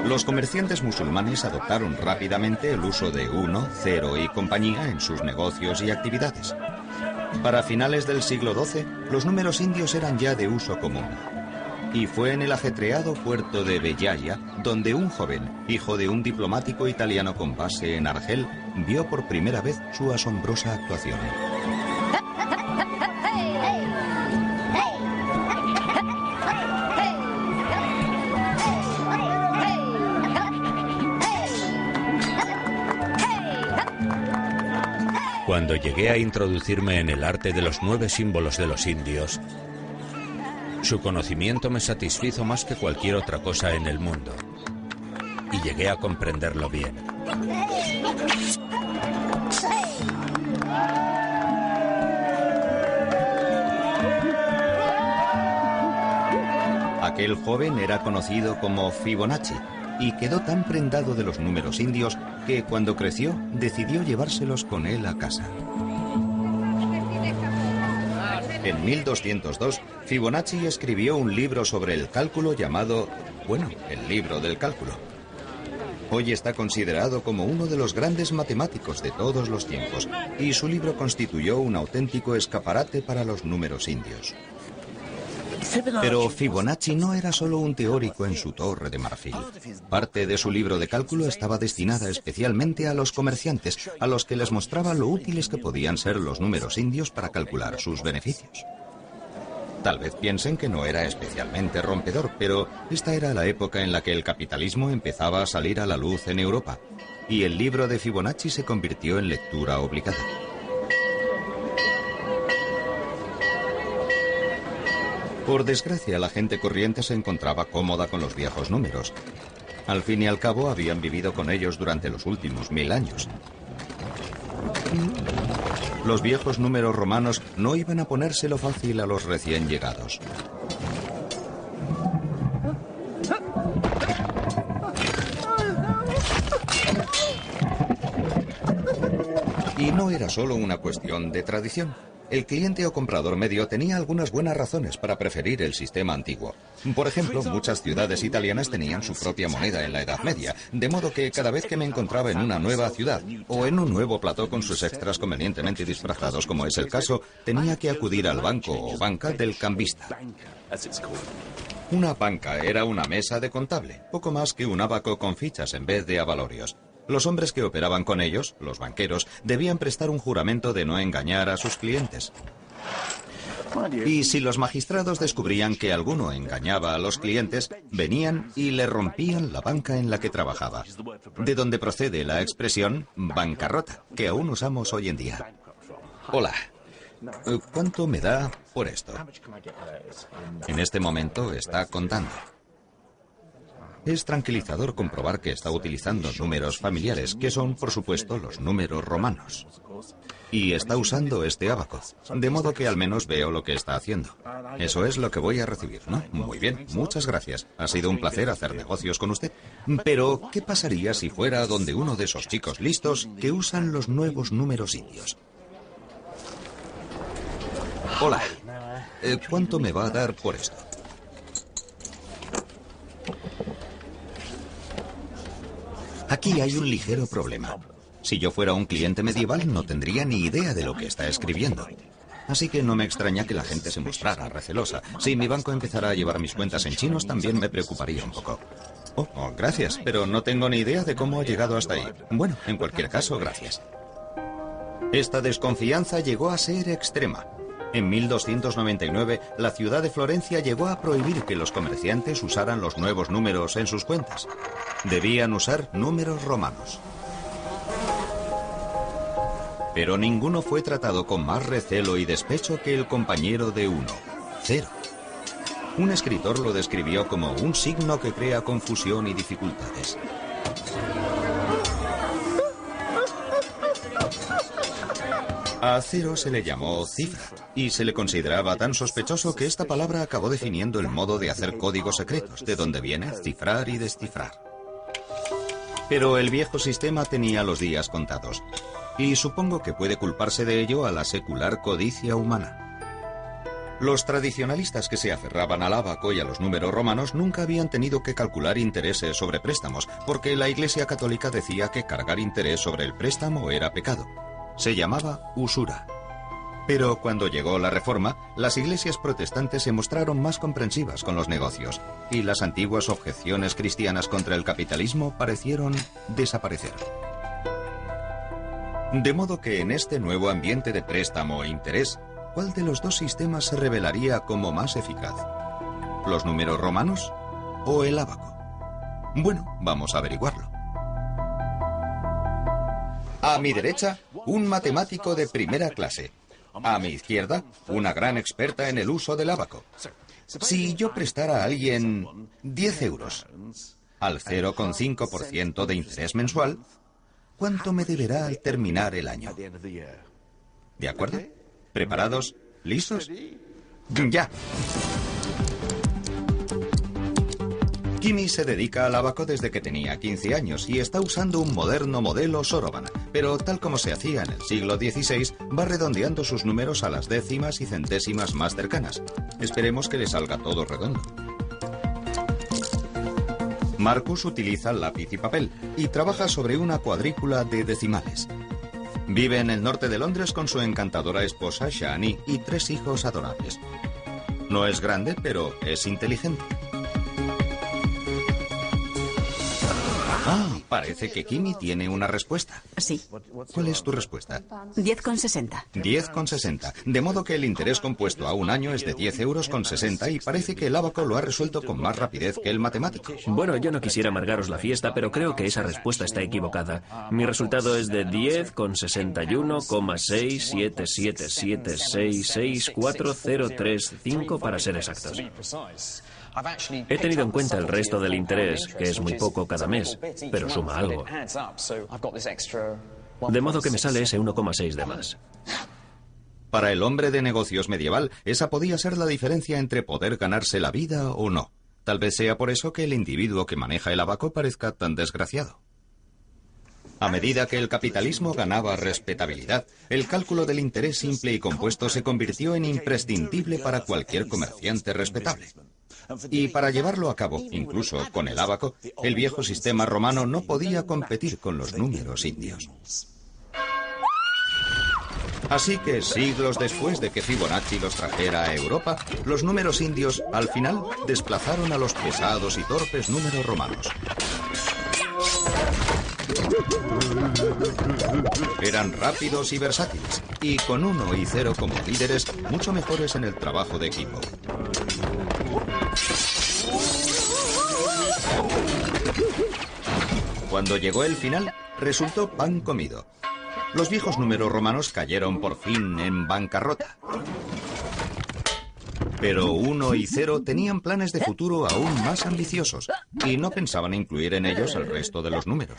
A: Los comerciantes musulmanes adoptaron rápidamente el uso de 1, 0 y compañía en sus negocios y actividades. Para finales del siglo XII, los números indios eran ya de uso común. Y fue en el ajetreado puerto de Bellaya donde un joven, hijo de un diplomático italiano con base en Argel, vio por primera vez su asombrosa actuación.
G: Cuando llegué a introducirme en el arte de los 9 símbolos de los indios, su conocimiento me satisfizo más que cualquier otra cosa en el mundo, y llegué a comprenderlo bien.
A: Aquel joven era conocido como Fibonacci, y quedó tan prendado de los números indios que cuando creció decidió llevárselos con él a casa. En 1202, Fibonacci escribió un libro sobre el cálculo llamado, el libro del cálculo. Hoy está considerado como uno de los grandes matemáticos de todos los tiempos, y su libro constituyó un auténtico escaparate para los números indios. Pero Fibonacci no era solo un teórico en su torre de marfil. Parte de su libro de cálculo estaba destinada especialmente a los comerciantes, a los que les mostraba lo útiles que podían ser los números indios para calcular sus beneficios. Tal vez piensen que no era especialmente rompedor, pero esta era la época en la que el capitalismo empezaba a salir a la luz en Europa, y el libro de Fibonacci se convirtió en lectura obligada. Por desgracia, la gente corriente se encontraba cómoda con los viejos números. Al fin y al cabo, habían vivido con ellos durante los últimos 1000 años. Los viejos números romanos no iban a ponérselo fácil a los recién llegados. Y no era solo una cuestión de tradición. El cliente o comprador medio tenía algunas buenas razones para preferir el sistema antiguo. Por ejemplo, muchas ciudades italianas tenían su propia moneda en la Edad Media, de modo que cada vez que me encontraba en una nueva ciudad o en un nuevo plató con sus extras convenientemente disfrazados, como es el caso, tenía que acudir al banco o banca del cambista. Una banca era una mesa de contable, poco más que un ábaco con fichas en vez de avalorios. Los hombres que operaban con ellos, los banqueros, debían prestar un juramento de no engañar a sus clientes. Y si los magistrados descubrían que alguno engañaba a los clientes, venían y le rompían la banca en la que trabajaba, de donde procede la expresión bancarrota, que aún usamos hoy en día. Hola, ¿cuánto me da por esto? En este momento está contando. Es tranquilizador comprobar que está utilizando números familiares, que son, por supuesto, los números romanos. Y está usando este ábaco, de modo que al menos veo lo que está haciendo. Eso es lo que voy a recibir, ¿no? Muy bien, muchas gracias. Ha sido un placer hacer negocios con usted. Pero, ¿qué pasaría si fuera donde uno de esos chicos listos que usan los nuevos números indios? Hola, ¿cuánto me va a dar por esto? Aquí hay un ligero problema. Si yo fuera un cliente medieval, no tendría ni idea de lo que está escribiendo. Así que no me extraña que la gente se mostrara recelosa. Si mi banco empezara a llevar mis cuentas en chinos, también me preocuparía un poco. Oh, gracias, pero no tengo ni idea de cómo ha llegado hasta ahí. Bueno, en cualquier caso, gracias. Esta desconfianza llegó a ser extrema. En 1299, la ciudad de Florencia llegó a prohibir que los comerciantes usaran los nuevos números en sus cuentas. Debían usar números romanos. Pero ninguno fue tratado con más recelo y despecho que el compañero de uno, 0. Un escritor lo describió como un signo que crea confusión y dificultades. A 0 se le llamó cifra, y se le consideraba tan sospechoso que esta palabra acabó definiendo el modo de hacer códigos secretos, de donde viene cifrar y descifrar. Pero el viejo sistema tenía los días contados, y supongo que puede culparse de ello a la secular codicia humana. Los tradicionalistas que se aferraban al ábaco y a los números romanos nunca habían tenido que calcular intereses sobre préstamos, porque la Iglesia Católica decía que cargar interés sobre el préstamo era pecado. Se llamaba usura. Pero cuando llegó la Reforma, las iglesias protestantes se mostraron más comprensivas con los negocios, y las antiguas objeciones cristianas contra el capitalismo parecieron desaparecer. De modo que en este nuevo ambiente de préstamo e interés, ¿cuál de los dos sistemas se revelaría como más eficaz? ¿Los números romanos o el ábaco? Bueno, vamos a averiguarlo. A mi derecha, un matemático de primera clase. A mi izquierda, una gran experta en el uso del ábaco. Si yo prestara a alguien 10 euros al 0,5% de interés mensual, ¿cuánto me deberá al terminar el año? ¿De acuerdo? ¿Preparados? ¿Listos? ¡Ya! Kimi se dedica al ábaco desde que tenía 15 años y está usando un moderno modelo Soroban, pero tal como se hacía en el siglo XVI, va redondeando sus números a las décimas y centésimas más cercanas. Esperemos que le salga todo redondo. Marcus utiliza lápiz y papel y trabaja sobre una cuadrícula de decimales. Vive en el norte de Londres con su encantadora esposa Shani y 3 hijos adorables. No es grande, pero es inteligente. Ah, parece que Kimi tiene una respuesta.
H: Sí.
A: ¿Cuál es tu respuesta?
H: 10,60.
A: 10,60. De modo que el interés compuesto a un año es de 10 euros con 60 y parece que el ábaco lo ha resuelto con más rapidez que el matemático.
D: Bueno, yo no quisiera amargaros la fiesta, pero creo que esa respuesta está equivocada. Mi resultado es de 10,61,677766403 para ser exactos. He tenido en cuenta el resto del interés, que es muy poco cada mes, pero suma algo. De modo que me sale ese 1,6 de más.
A: Para el hombre de negocios medieval, esa podía ser la diferencia entre poder ganarse la vida o no. Tal vez sea por eso que el individuo que maneja el ábaco parezca tan desgraciado. A medida que el capitalismo ganaba respetabilidad, el cálculo del interés simple y compuesto se convirtió en imprescindible para cualquier comerciante respetable. Y para llevarlo a cabo, incluso con el ábaco, el viejo sistema romano no podía competir con los números indios. Así que siglos después de que Fibonacci los trajera a Europa, los números indios, al final, desplazaron a los pesados y torpes números romanos. Eran rápidos y versátiles, y con 1 y 0 como líderes, mucho mejores en el trabajo de equipo. Cuando llegó el final, resultó pan comido. Los viejos números romanos cayeron por fin en bancarrota. Pero 1 y 0 tenían planes de futuro aún más ambiciosos y no pensaban incluir en ellos el resto de los números.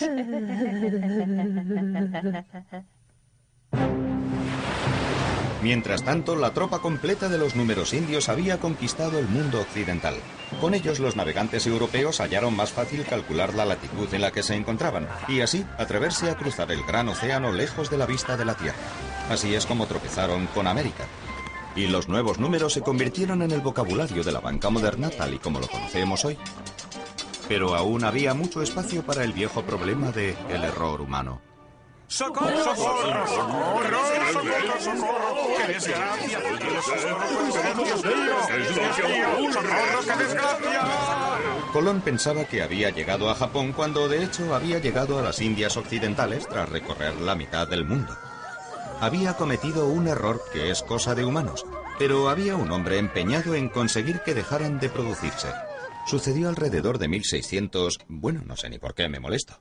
A: Mientras tanto, la tropa completa de los números indios había conquistado el mundo occidental. Con ellos, los navegantes europeos hallaron más fácil calcular la latitud en la que se encontraban y así atreverse a cruzar el gran océano lejos de la vista de la Tierra. Así es como tropezaron con América. Y los nuevos números se convirtieron en el vocabulario de la banca moderna tal y como lo conocemos hoy. Pero aún había mucho espacio para el viejo problema de el error humano.
I: ¡Socorro, socorro! ¡Socorro, socorro, socorro! ¡Qué desgracia! ¡Socorro, qué desgracia!
A: Colón pensaba que había llegado a Japón cuando de hecho había llegado a las Indias Occidentales tras recorrer la mitad del mundo. Había cometido un error que es cosa de humanos, pero había un hombre empeñado en conseguir que dejaran de producirse. Sucedió alrededor de 1600... Bueno, no sé ni por qué me molesto.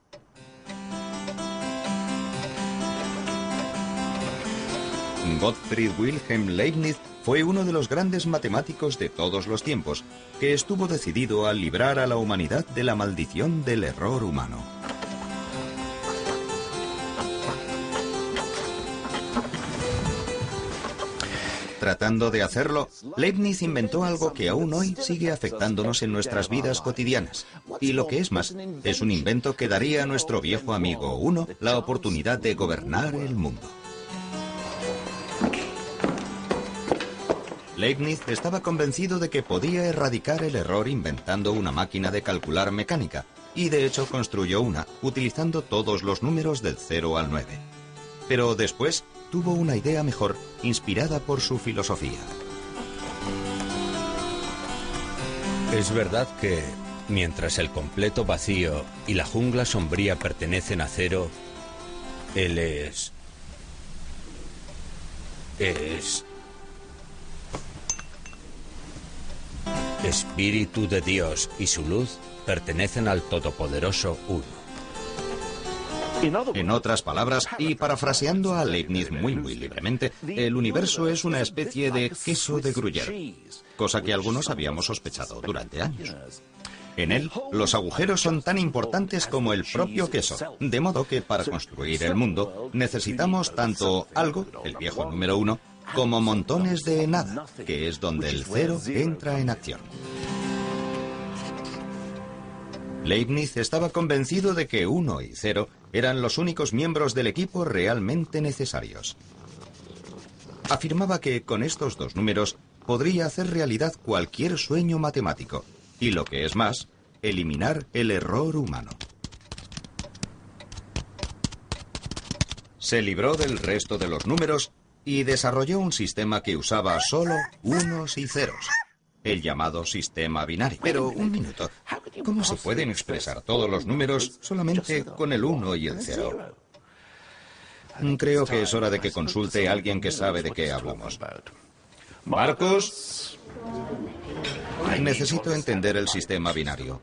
A: Gottfried Wilhelm Leibniz fue uno de los grandes matemáticos de todos los tiempos, que estuvo decidido a librar a la humanidad de la maldición del error humano. Tratando de hacerlo, Leibniz inventó algo que aún hoy sigue afectándonos en nuestras vidas cotidianas. Y lo que es más, es un invento que daría a nuestro viejo amigo Uno la oportunidad de gobernar el mundo. Leibniz estaba convencido de que podía erradicar el error inventando una máquina de calcular mecánica, y de hecho construyó una, utilizando todos los números del 0 al 9. Pero después tuvo una idea mejor, inspirada por su filosofía.
G: Es verdad que, mientras el completo vacío y la jungla sombría pertenecen a Cero, él es Espíritu de Dios y su luz pertenecen al Todopoderoso Uno.
A: En otras palabras, y parafraseando a Leibniz muy libremente, el universo es una especie de queso de Gruyère, cosa que algunos habíamos sospechado durante años. En él, los agujeros son tan importantes como el propio queso, de modo que para construir el mundo necesitamos tanto algo, el viejo número 1, como montones de nada, que es donde el 0 entra en acción. Leibniz estaba convencido de que 1 y 0 eran los únicos miembros del equipo realmente necesarios. Afirmaba que con estos dos números podría hacer realidad cualquier sueño matemático, y lo que es más, eliminar el error humano. Se libró del resto de los números y desarrolló un sistema que usaba solo unos y ceros, el llamado sistema binario. Pero un minuto, ¿cómo se pueden expresar todos los números solamente con el 1 y el 0? Creo que es hora de que consulte a alguien que sabe de qué hablamos. Marcos, necesito entender el sistema binario.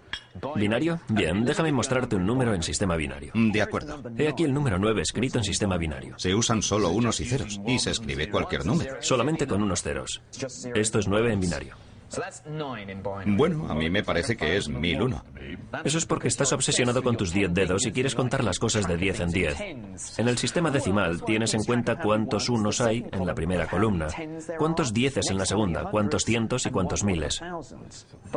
D: ¿Binario? Bien, déjame mostrarte un número en sistema binario.
A: De acuerdo.
D: He aquí el número 9 escrito en sistema binario.
A: Se usan solo unos y ceros, y se escribe cualquier número.
D: Solamente con unos ceros. Esto es 9 en binario.
A: Bueno, a mí me parece que es 1001.
D: Eso es porque estás obsesionado con tus 10 dedos y quieres contar las cosas de 10 en 10. En el sistema decimal tienes en cuenta cuántos unos hay en la primera columna, cuántos dieces en la segunda, cuántos cientos y cuántos miles.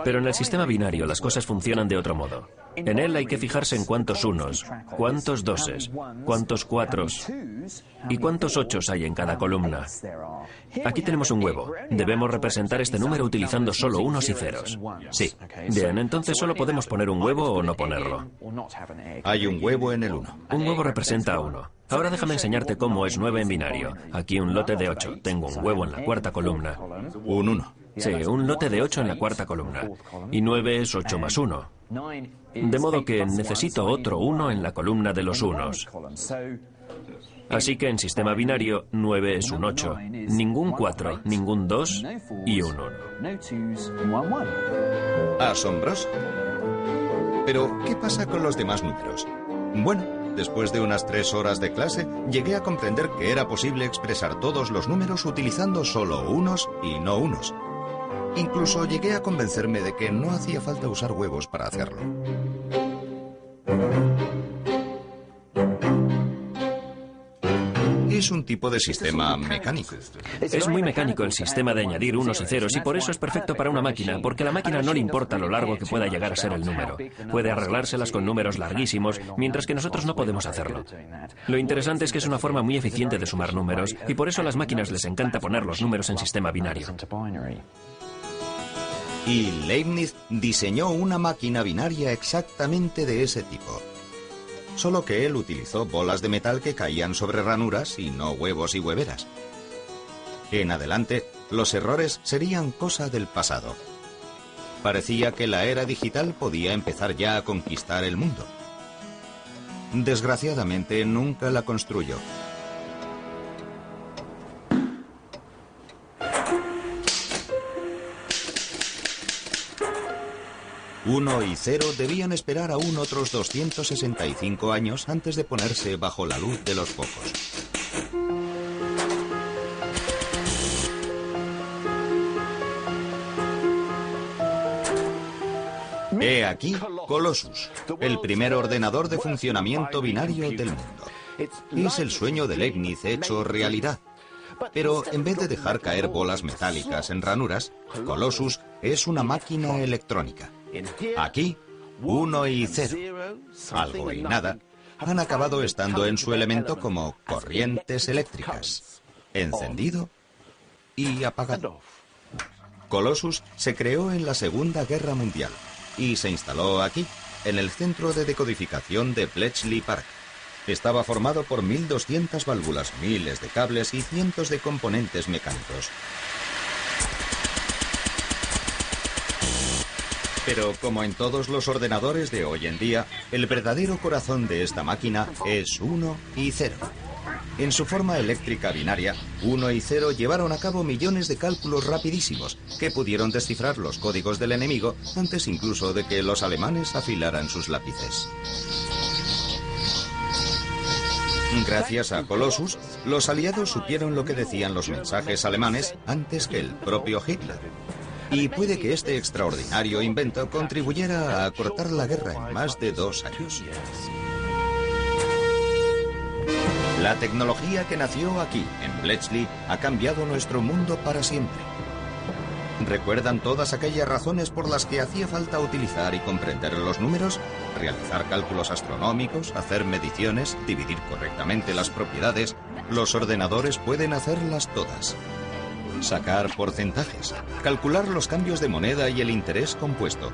D: Pero en el sistema binario las cosas funcionan de otro modo. En él hay que fijarse en cuántos unos, cuántos doses, cuántos cuatros y cuántos ochos hay en cada columna. Aquí tenemos un huevo. Debemos representar este número utilizando solo unos y ceros. Sí. Bien, entonces solo podemos poner un huevo o no ponerlo.
A: Hay un huevo en el 1.
D: Un huevo representa a 1. Ahora déjame enseñarte cómo es 9 en binario. Aquí un lote de 8. Tengo un huevo en la cuarta columna.
A: Un 1.
D: Sí, un lote de 8 en la cuarta columna. Y 9 es 8 más 1. De modo que necesito otro 1 en la columna de los unos. Así que en sistema binario, 9 es un 8. Ningún 4, ningún 2 y un 1.
A: Asombroso. Pero, ¿qué pasa con los demás números? Bueno, después de unas 3 horas de clase, llegué a comprender que era posible expresar todos los números utilizando solo unos y no unos. Incluso llegué a convencerme de que no hacía falta usar huevos para hacerlo. Es un tipo de sistema mecánico.
D: Es muy mecánico el sistema de añadir unos y ceros y por eso es perfecto para una máquina, porque a la máquina no le importa lo largo que pueda llegar a ser el número. Puede arreglárselas con números larguísimos, mientras que nosotros no podemos hacerlo. Lo interesante es que es una forma muy eficiente de sumar números y por eso a las máquinas les encanta poner los números en sistema binario.
A: Y Leibniz diseñó una máquina binaria exactamente de ese tipo. Solo que él utilizó bolas de metal que caían sobre ranuras y no huevos y hueveras. En adelante, los errores serían cosa del pasado. Parecía que la era digital podía empezar ya a conquistar el mundo. Desgraciadamente, nunca la construyó. Uno y 0 debían esperar aún otros 265 años antes de ponerse bajo la luz de los focos. He aquí Colossus, el primer ordenador de funcionamiento binario del mundo. Es el sueño de Leibniz hecho realidad. Pero en vez de dejar caer bolas metálicas en ranuras, Colossus es una máquina electrónica. Aquí, 1 y 0, algo y nada, han acabado estando en su elemento como corrientes eléctricas, encendido y apagado. Colossus se creó en la Segunda Guerra Mundial y se instaló aquí, en el centro de decodificación de Bletchley Park. Estaba formado por 1200 válvulas, miles de cables y cientos de componentes mecánicos. Pero como en todos los ordenadores de hoy en día, el verdadero corazón de esta máquina es 1 y 0. En su forma eléctrica binaria, 1 y 0 llevaron a cabo millones de cálculos rapidísimos que pudieron descifrar los códigos del enemigo antes incluso de que los alemanes afilaran sus lápices. Gracias a Colossus, los aliados supieron lo que decían los mensajes alemanes antes que el propio Hitler. Y puede que este extraordinario invento contribuyera a acortar la guerra en más de 2 años. La tecnología que nació aquí, en Bletchley, ha cambiado nuestro mundo para siempre. ¿Recuerdan todas aquellas razones por las que hacía falta utilizar y comprender los números? Realizar cálculos astronómicos, hacer mediciones, dividir correctamente las propiedades. Los ordenadores pueden hacerlas todas. Sacar porcentajes, calcular los cambios de moneda y el interés compuesto.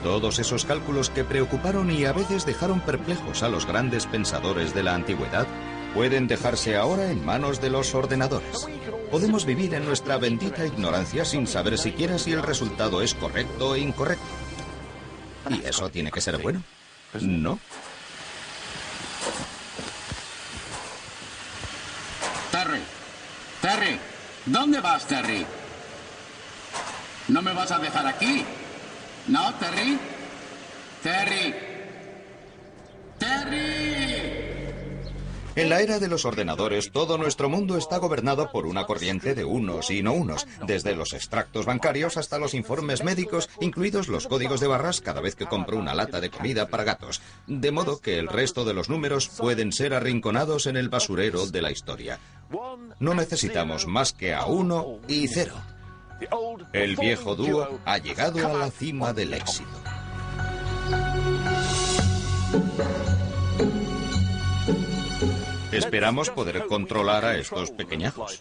A: Todos esos cálculos que preocuparon y a veces dejaron perplejos a los grandes pensadores de la antigüedad pueden dejarse ahora en manos de los ordenadores. Podemos vivir en nuestra bendita ignorancia sin saber siquiera si el resultado es correcto o incorrecto. ¿Y eso tiene que ser bueno? ¿No?
F: Terry, ¿dónde vas, Terry? ¿No me vas a dejar aquí? ¿No, Terry? ¡Terry!
A: En la era de los ordenadores, todo nuestro mundo está gobernado por una corriente de unos y no unos, desde los extractos bancarios hasta los informes médicos, incluidos los códigos de barras cada vez que compro una lata de comida para gatos. De modo que el resto de los números pueden ser arrinconados en el basurero de la historia. No necesitamos más que a 1 y 0. El viejo dúo ha llegado a la cima del éxito. Esperamos poder controlar a estos pequeñajos.